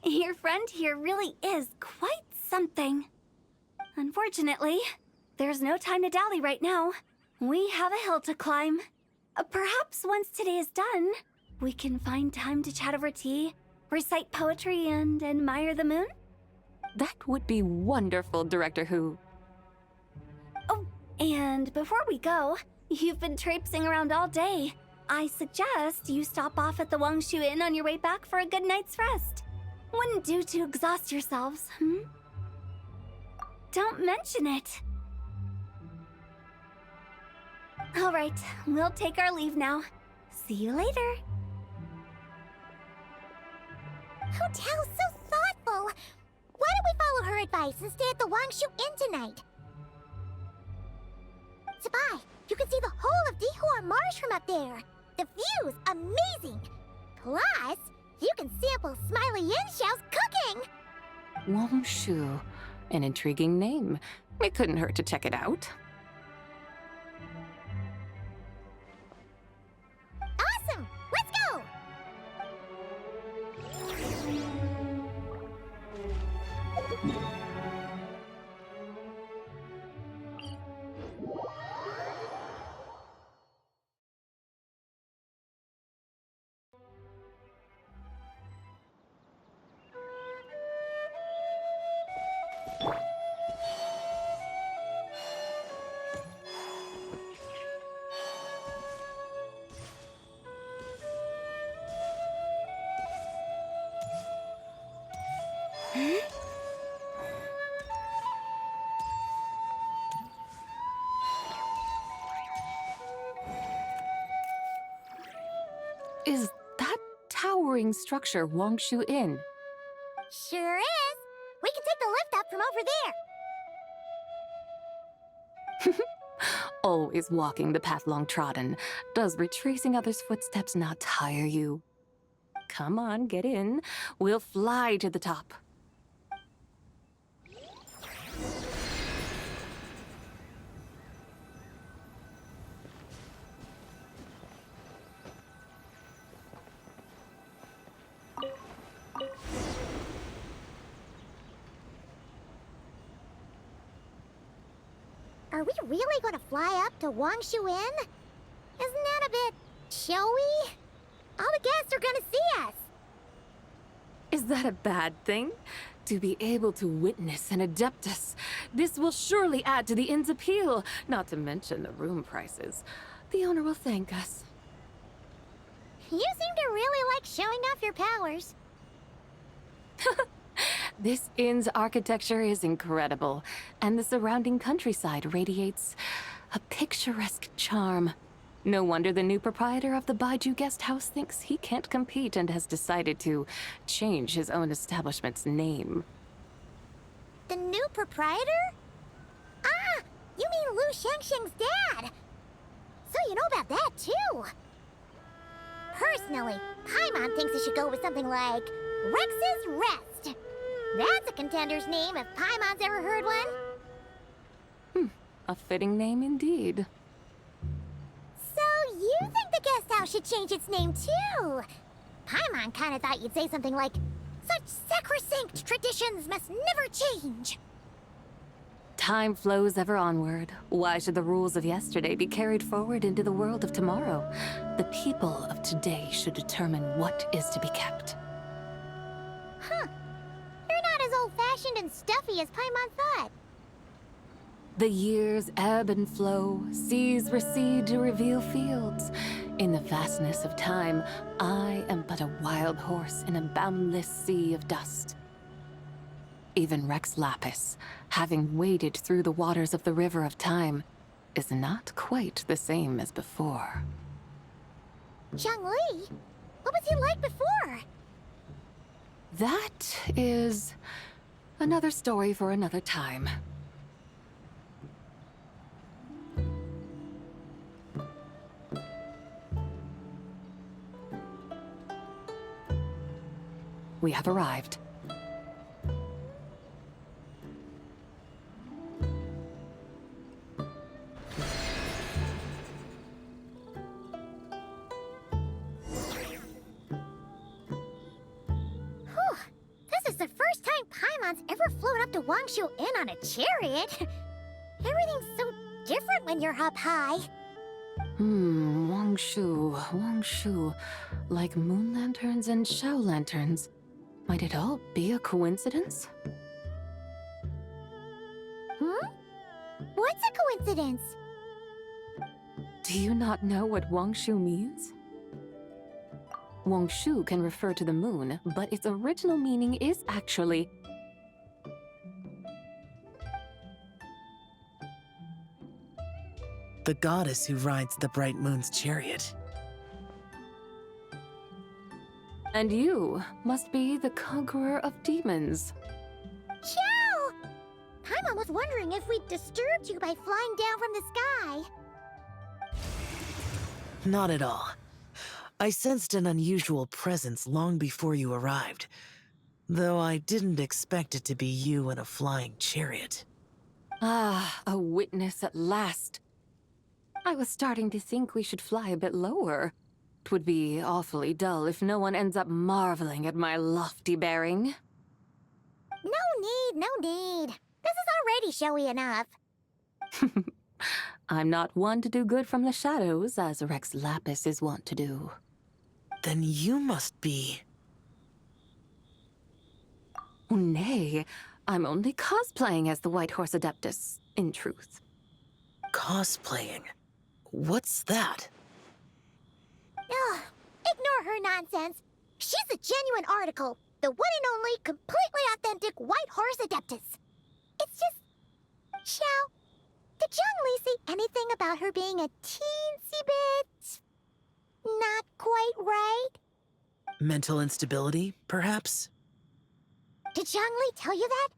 your friend here really is quite something. Unfortunately, there's no time to dally right now. We have a hill to climb. Perhaps once today is done, we can find time to chat over tea, recite poetry, and admire the moon? That would be wonderful, Director Hu. Oh, and before we go, you've been traipsing around all day. I suggest you stop off at the Wangshu Inn on your way back for a good night's rest. Wouldn't do to exhaust yourselves, Don't mention it. All right, we'll take our leave now. See you later. Hotel's so thoughtful. Why don't we follow her advice and stay at the Wangshu Inn tonight? Sabai, you can see the whole of Dihua Marsh from up there. The view's amazing. Plus, you can sample Smiley Yinxiao's cooking. Wangshu. An intriguing name. It couldn't hurt to check it out. Awesome! Let's go! Is that towering structure Wangshu Inn? Sure is. We can take the lift up from over there. Always walking the path long trodden. Does retracing others' footsteps not tire you? Come on, get in. We'll fly to the top. Are we really going to fly up to Wangshu Inn? Isn't that a bit showy? All the guests are going to see us. Is that a bad thing? To be able to witness an Adeptus. This will surely add to the inn's appeal, not to mention the room prices. The owner will thank us. You seem to really like showing off your powers. This inn's architecture is incredible, and the surrounding countryside radiates a picturesque charm. No wonder the new proprietor of the Baiju guest house thinks he can't compete and has decided to change his own establishment's name. The new proprietor? Ah, you mean Lu Shengsheng's dad. So you know about that, too. Personally, Paimon thinks it should go with something like Rex's Rest. That's a contender's name if Paimon's ever heard one. A fitting name indeed. So you think the guest house should change its name, too? Paimon kinda thought you'd say something like, such sacrosanct traditions must never change. Time flows ever onward. Why should the rules of yesterday be carried forward into the world of tomorrow? The people of today should determine what is to be kept. Huh. You're not as old-fashioned and stuffy as Paimon thought. The years ebb and flow, seas recede to reveal fields. In the vastness of time, I am but a wild horse in a boundless sea of dust. Even Rex Lapis, having waded through the waters of the river of time, is not quite the same as before. Zhongli? What was he like before? That is another story for another time. we have arrived. This is the first time Paimon's ever flown up to Wangshu Inn on a chariot. Everything's so different when you're up high. Wangshu. Like moon lanterns and Shao lanterns. Might it all be a coincidence? What's a coincidence? Do you not know what Wangshu means? Wangshu can refer to the moon, but its original meaning is actually the goddess who rides the bright moon's chariot. And you must be the conqueror of demons. Chow! Paimon was wondering if we'd disturbed you by flying down from the sky. Not at all. I sensed an unusual presence long before you arrived, though I didn't expect it to be you in a flying chariot. Ah, a witness at last. I was starting to think we should fly a bit lower. It would be awfully dull if no one ends up marveling at my lofty bearing. No need. This is already showy enough. I'm not one to do good from the shadows, as Rex Lapis is wont to do. Then you must be... Nay, I'm only cosplaying as the White Horse Adeptus, in truth. Cosplaying? What's that? Ugh, ignore her nonsense. She's a genuine article. The one and only, completely authentic White Horse Adeptus. It's just... Xiao, did Zhongli say anything about her being a teensy bit... not quite right? Mental instability, perhaps? Did Zhongli tell you that?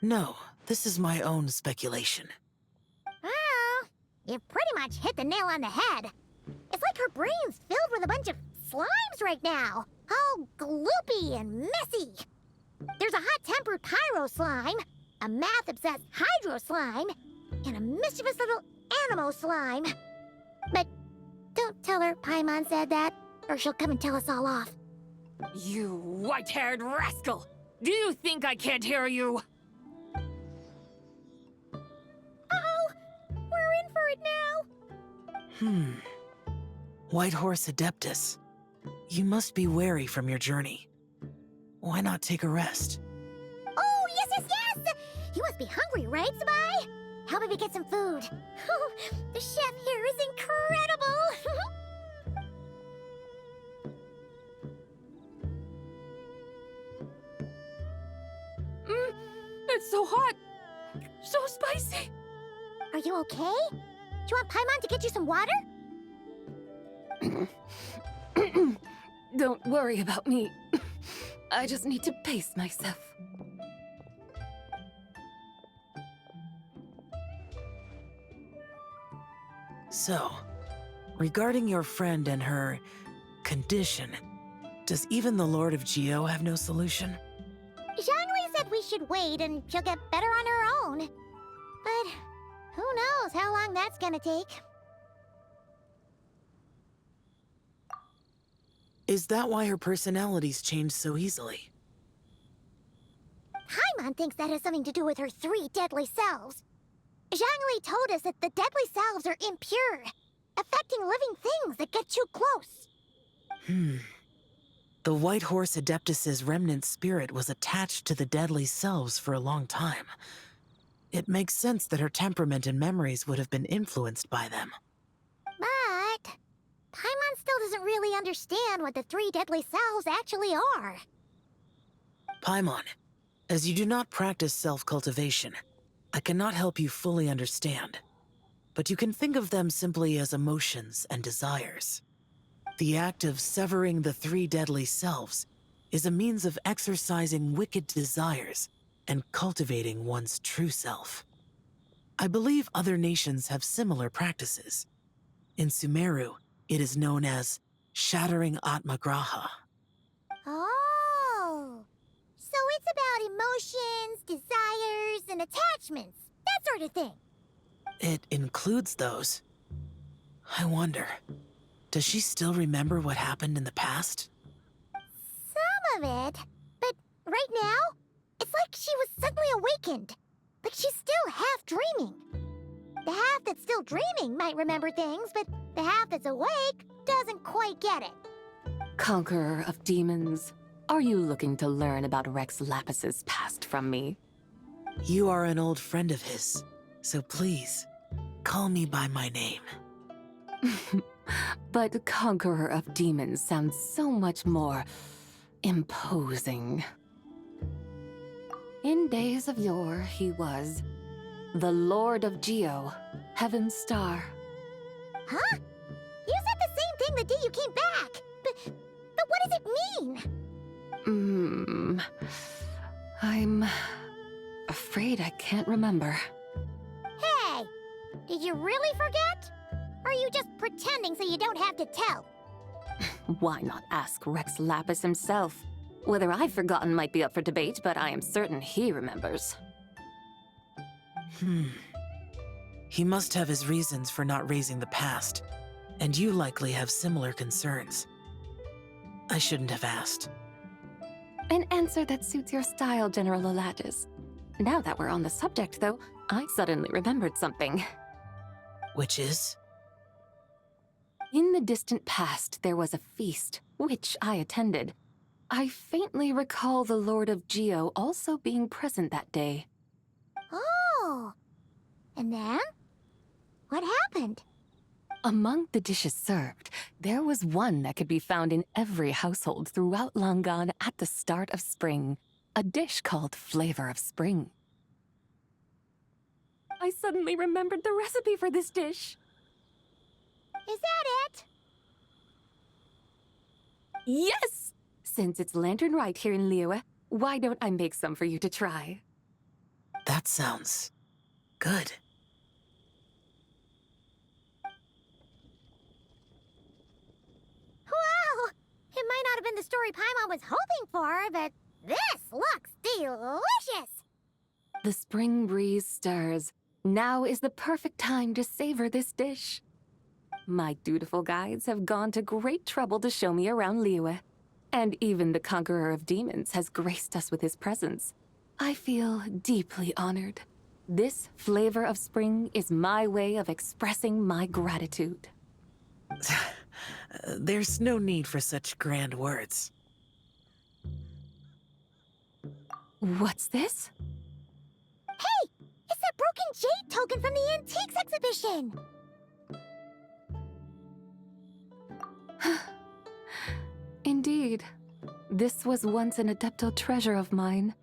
No, this is my own speculation. Oh, you pretty much hit the nail on the head. It's like her brain's filled with a bunch of slimes right now. All gloopy and messy. There's a hot-tempered pyro slime, a math-obsessed hydro slime, and a mischievous little animo slime. But don't tell her Paimon said that, or she'll come and tell us all off. You white-haired rascal! Do you think I can't hear you? Uh-oh! We're in for it now! White Horse Adeptus. You must be weary from your journey. Why not take a rest? Oh, yes! You must be hungry, right, Sabai? Help me get some food. The chef here is incredible! It's so hot! So spicy! Are you okay? Do you want Paimon to get you some water? Don't worry about me. I just need to pace myself. So, regarding your friend and her condition, does even the Lord of Geo have no solution? Zhongli said we should wait and she'll get better on her own. But who knows how long that's gonna take. Is that why her personalities change so easily? Paimon thinks that has something to do with her 3 deadly selves. Zhongli told us that the deadly selves are impure, affecting living things that get too close. The White Horse Adeptus's remnant spirit was attached to the deadly selves for a long time. It makes sense that her temperament and memories would have been influenced by them. But Paimon still doesn't really understand what the 3 deadly selves actually are. Paimon, as you do not practice self-cultivation, I cannot help you fully understand. But you can think of them simply as emotions and desires. The act of severing the 3 deadly selves is a means of exercising wicked desires and cultivating one's true self. I believe other nations have similar practices. In Sumeru, it is known as shattering Atmagraha. about emotions, desires, and attachments. That sort of thing. It includes those. I wonder, does she still remember what happened in the past? Some of it. But right now, it's like she was suddenly awakened. Like she's still half dreaming. The half that's still dreaming might remember things, but the half that's awake doesn't quite get it. Conqueror of demons, are you looking to learn about Rex Lapis's past from me? You are an old friend of his, so please, call me by my name. But Conqueror of Demons sounds so much more imposing. In days of yore, he was the Lord of Geo, Heaven's Star. Huh? You said the same thing the day you came back. But what does it mean? I'm afraid I can't remember. Hey, did you really forget? Or are you just pretending so you don't have to tell? Why not ask Rex Lapis himself? Whether I've forgotten might be up for debate, but I am certain he remembers. He must have his reasons for not raising the past, and you likely have similar concerns. I shouldn't have asked. An answer that suits your style, General Elatis. Now that we're on the subject, though, I suddenly remembered something. Which is? In the distant past, there was a feast, which I attended. I faintly recall the Lord of Geo also being present that day. Oh. And then? What happened? Among the dishes served, there was one that could be found in every household throughout Longan at the start of spring, a dish called Flavor of Spring. I suddenly remembered the recipe for this dish. Is that it? Yes! Since it's Lantern Right here in Liyue, why don't I make some for you to try? That sounds good. Wow! It might not have been the story Paimon was hoping for, but this looks delicious! The spring breeze stirs. Now is the perfect time to savor this dish. My dutiful guides have gone to great trouble to show me around Liyue. And even the Conqueror of Demons has graced us with his presence. I feel deeply honored. This Flavor of Spring is my way of expressing my gratitude. There's no need for such grand words. What's this? Hey! It's that broken jade token from the Antiques exhibition! Indeed. This was once an Adepto treasure of mine.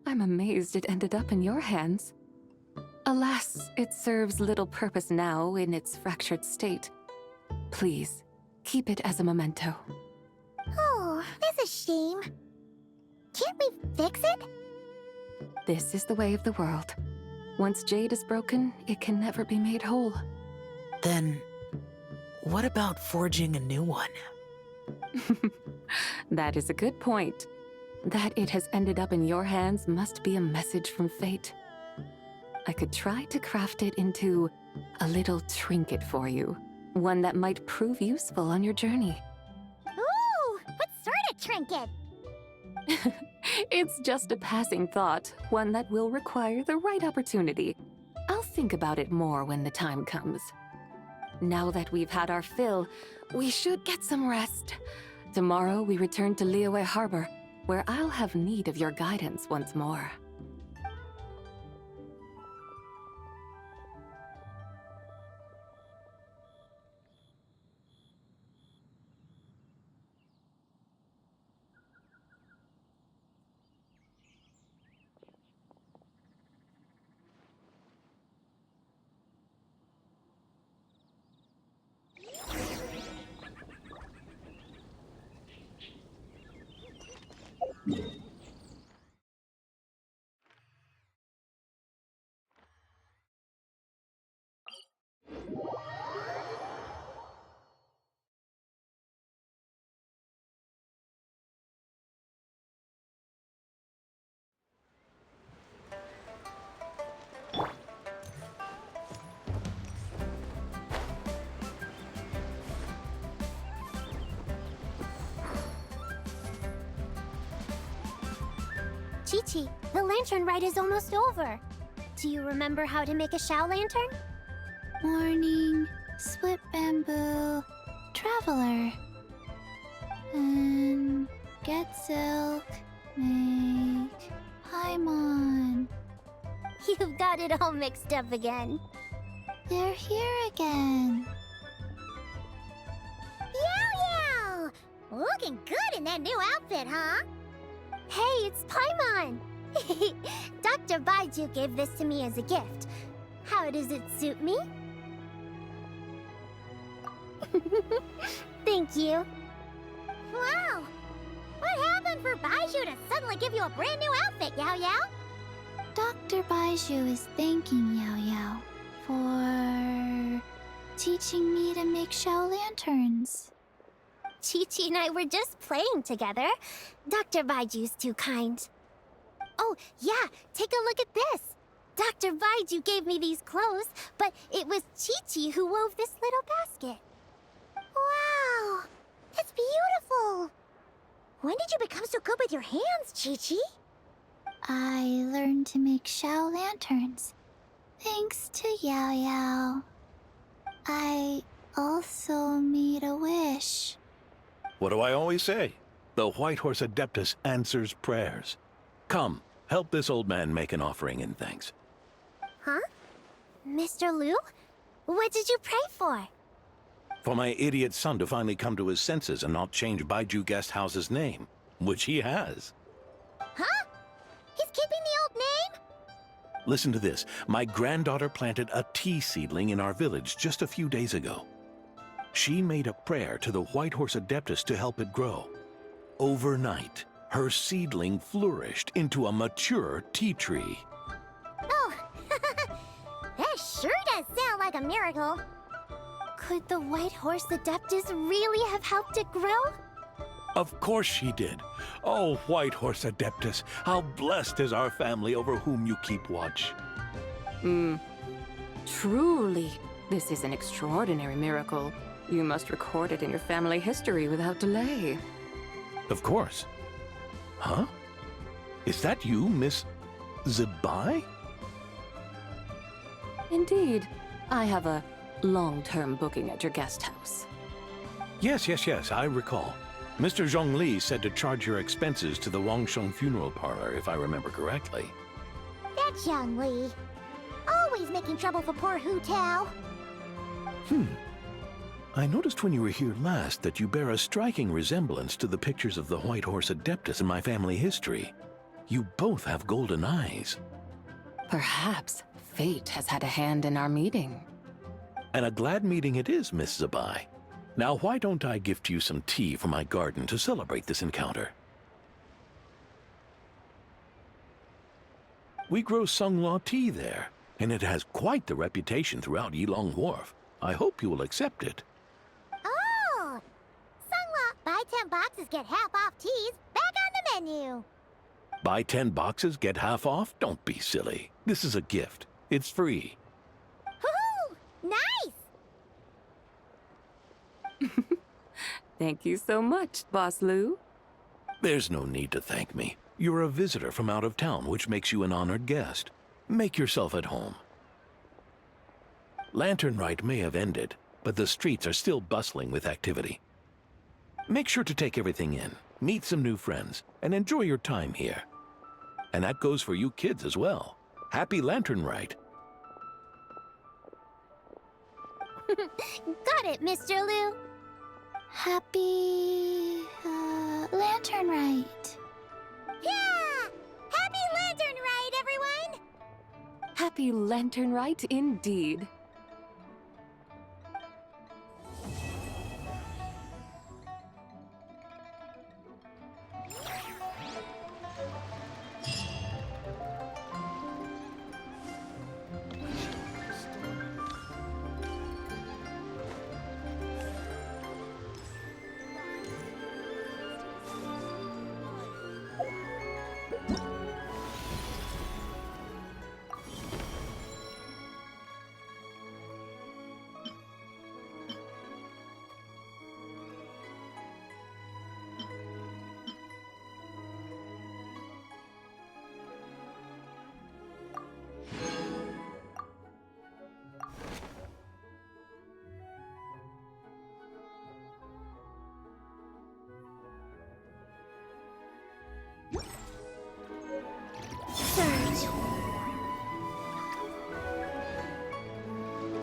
I'm amazed it ended up in your hands. Alas, it serves little purpose now in its fractured state. Please, keep it as a memento. Oh, that's a shame. Can't we fix it? This is the way of the world. Once jade is broken, it can never be made whole. Then, what about forging a new one? That is a good point. That it has ended up in your hands must be a message from fate. I could try to craft it into a little trinket for you. One that might prove useful on your journey. Ooh, what sort of trinket? It's just a passing thought, one that will require the right opportunity. I'll think about it more when the time comes. Now that we've had our fill, we should get some rest. Tomorrow we return to Liyue Harbor, where I'll have need of your guidance once more. Chi-Chi, the lantern rite is almost over. Do you remember how to make a Shao lantern? Morning, split bamboo, traveler. And get silk, make Paimon. You've got it all mixed up again. They're here again. Yow! Looking good in that new outfit, huh? Hey, it's Paimon! Dr. Baiju gave this to me as a gift. How does it suit me? Thank you. Wow! What happened for Baiju to suddenly give you a brand new outfit, Yao Yao? Dr. Baiju is thanking Yao Yao for teaching me to make Shao lanterns. Chi-Chi and I were just playing together. Dr. Baiju's too kind. Oh, yeah, take a look at this. Dr. Baiju gave me these clothes, but it was Chi-Chi who wove this little basket. Wow! That's beautiful! When did you become so good with your hands, Chi-Chi? I learned to make Shao lanterns, thanks to Yao Yao. I also made a wish. What do I always say? The White Horse Adeptus answers prayers. Come, help this old man make an offering in thanks. Huh? Mr. Liu? What did you pray for? For my idiot son to finally come to his senses and not change Baiju Guest House's name, which he has. Huh? He's keeping the old name? Listen to this. My granddaughter planted a tea seedling in our village just a few days ago. She made a prayer to the White Horse Adeptus to help it grow. Overnight, her seedling flourished into a mature tea tree. Oh, that sure does sound like a miracle. Could the White Horse Adeptus really have helped it grow? Of course she did. Oh, White Horse Adeptus, how blessed is our family over whom you keep watch. Truly, this is an extraordinary miracle. You must record it in your family history without delay. Of course. Huh? Is that you, Miss Zibai? Indeed. I have a long-term booking at your guest house. Yes, I recall. Mr. Zhongli said to charge your expenses to the Wangsheng funeral parlor, if I remember correctly. That's Young Li. Always making trouble for poor Hu Tao. I noticed when you were here last that you bear a striking resemblance to the pictures of the White Horse Adeptus in my family history. You both have golden eyes. Perhaps fate has had a hand in our meeting. And a glad meeting it is, Miss Zabai. Now, why don't I gift you some tea from my garden to celebrate this encounter? We grow Sunglaw tea there, and it has quite the reputation throughout Yilong Wharf. I hope you will accept it. Oh! Sunglaw, buy 10 boxes, get half off teas. Back on the menu. Buy 10 boxes, get half off? Don't be silly. This is a gift. It's free. Woohoo! Nice! Thank you so much, Boss Liu. There's no need to thank me. You're a visitor from out of town, which makes you an honored guest. Make yourself at home. Lantern Rite may have ended, but the streets are still bustling with activity. Make sure to take everything in, meet some new friends, and enjoy your time here. And that goes for you kids as well. Happy Lantern Rite. Got it, Mr. Liu. Happy... Lantern Rite. Yeah! Happy Lantern Rite, everyone! Happy Lantern Rite indeed.